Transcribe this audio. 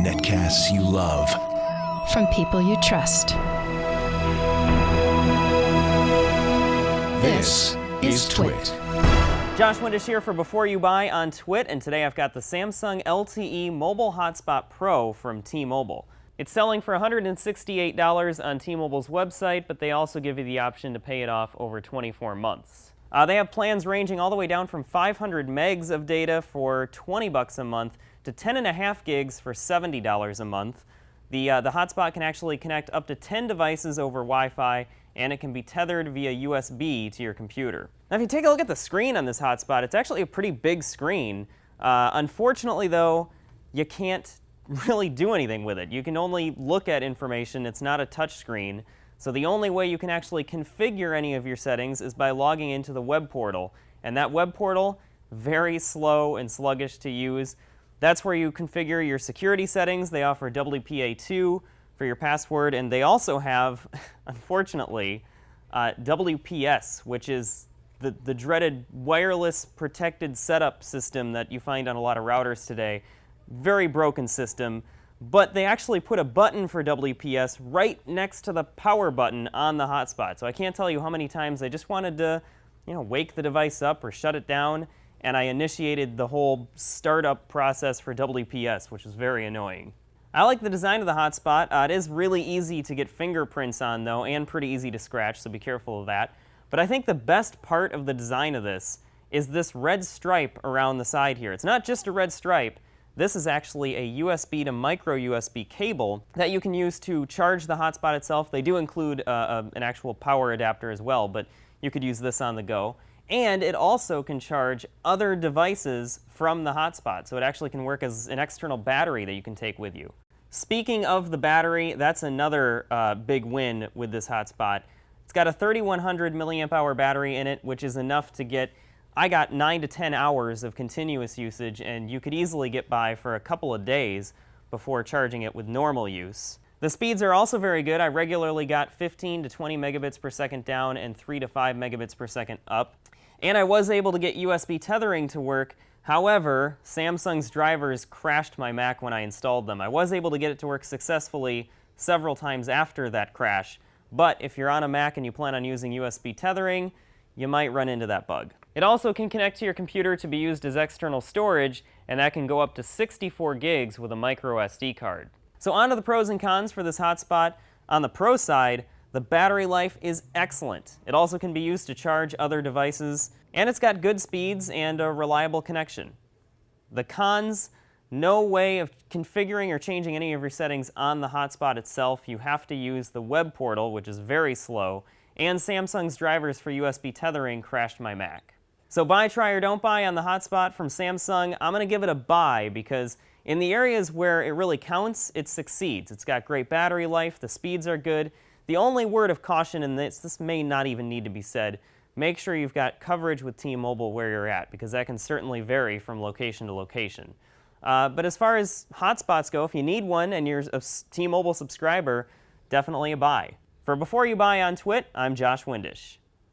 Netcasts you love. From people you trust. This is Twit. Josh Windisch here for Before You Buy on Twit, and today I've got the Samsung LTE Mobile Hotspot Pro from T-Mobile. It's selling for $168 on T-Mobile's website, but they also give you the option to pay it off over 24 months. They have plans ranging all the way down from 500 megs of data for $20 a month to 10.5 gigs for $70 a month. The hotspot can actually connect up to 10 devices over Wi-Fi, and it can be tethered via USB to your computer. Now, if you take a look at the screen on this hotspot, it's actually a pretty big screen. Unfortunately, though, you can't really do anything with it. You can only look at information. It's not a touch screen. So the only way you can actually configure any of your settings is by logging into the web portal. And that web portal, very slow and sluggish to use. That's where you configure your security settings. They offer WPA2 for your password, and they also have, unfortunately, WPS, which is the dreaded wireless protected setup system that you find on a lot of routers today. Very broken system, but they actually put a button for WPS right next to the power button on the hotspot. So I can't tell you how many times I just wanted to, wake the device up or shut it down, and I initiated the whole startup process for WPS, which was very annoying. I like the design of the hotspot. It is really easy to get fingerprints on, though, and pretty easy to scratch, so be careful of that. But I think the best part of the design of this is this red stripe around the side here. It's not just a red stripe. This is actually a USB to micro USB cable that you can use to charge the hotspot itself. They do include an actual power adapter as well, but you could use this on the go. And it also can charge other devices from the hotspot, so it actually can work as an external battery that you can take with you. Speaking of the battery, that's another big win with this hotspot. It's got a 3100 milliamp hour battery in it, which is enough to get, I got 9 to 10 hours of continuous usage, and you could easily get by for a couple of days before charging it with normal use. The speeds are also very good. I regularly got 15 to 20 megabits per second down and 3 to 5 megabits per second up. And I was able to get USB tethering to work. However, Samsung's drivers crashed my Mac when I installed them. I was able to get it to work successfully several times after that crash, but if you're on a Mac and you plan on using USB tethering, you might run into that bug. It also can connect to your computer to be used as external storage, and that can go up to 64 gigs with a micro SD card. So on to the pros and cons for this hotspot. On the pro side, the battery life is excellent. It also can be used to charge other devices, and it's got good speeds and a reliable connection. The cons, no way of configuring or changing any of your settings on the hotspot itself. You have to use the web portal, which is very slow, and Samsung's drivers for USB tethering crashed my Mac. So buy, try, or don't buy on the hotspot from Samsung. I'm going to give it a buy because in the areas where it really counts, it succeeds. It's got great battery life, the speeds are good. The only word of caution in this may not even need to be said, make sure you've got coverage with T-Mobile where you're at, because that can certainly vary from location to location. But as far as hotspots go, if you need one and you're a T-Mobile subscriber, definitely a buy. For Before You Buy on Twit, I'm Josh Windisch.